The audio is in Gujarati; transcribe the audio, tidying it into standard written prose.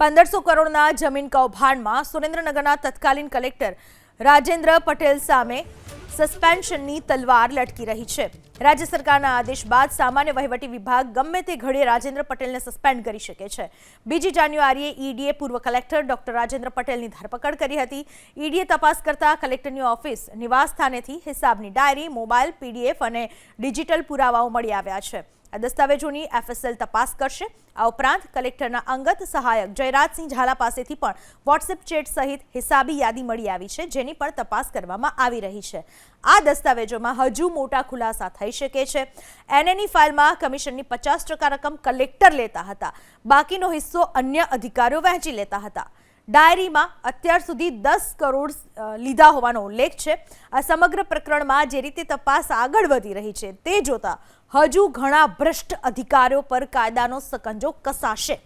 1500 કરોડના જમીન કૌભાંડમાં સુરેન્દ્રનગરના તત્કાલીન કલેક્ટર રાજેન્દ્ર પટેલ સામે સસ્પેન્શનની તલવાર લટકી રહી છે। રાજ્ય સરકારના આદેશ બાદ સામાન્ય વહીવટી વિભાગ ગમે તે ઘડીએ રાજેન્દ્ર પટેલને સસ્પેન્ડ કરી શકે છે। 2 જાન્યુઆરીએ ઈડીએ પૂર્વ કલેક્ટર ડોક્ટર રાજેન્દ્ર પટેલની ધરપકડ કરી હતી। ઈડીએ તપાસ કરતા કલેક્ટરની ઓફિસ નિવાસ સ્થાનેથી હિસાબની ડાયરી, મોબાઈલ, પીડીએફ અને ડિજિટલ પુરાવાઓ મળી આવ્યા છે। આ દસ્તાવેજોની એફએસએલ તપાસ કરશે। આ ઉપરાંત કલેક્ટરના અંગત સહાયક જયરાજસિંહ ઝાલા પાસેથી પણ વોટ્સએપ ચેટ સહિત હિસાબી યાદી મળી આવી છે, જેની પણ તપાસ કરવામાં આવી રહી છે। આ દસ્તાવેજોમાં હજુ મોટા ખુલાસા થઈ શકે છે। એનએની ફાઇલમાં કમિશનની 50% રકમ કલેક્ટર લેતા હતા, બાકીનો હિસ્સો અન્ય અધિકારીઓ વહેંચી લેતા હતા। ડાયરીમાં અત્યાર સુધી 10 કરોડ લીધા હોવાનો ઉલ્લેખ છે। આ સમગ્ર પ્રકરણમાં જે રીતે તપાસ આગળ વધી રહી છે તે જોતા હજુ ઘણા ભ્રષ્ટ અધિકારીઓ પર કાયદાનો સકંજો કસાશે।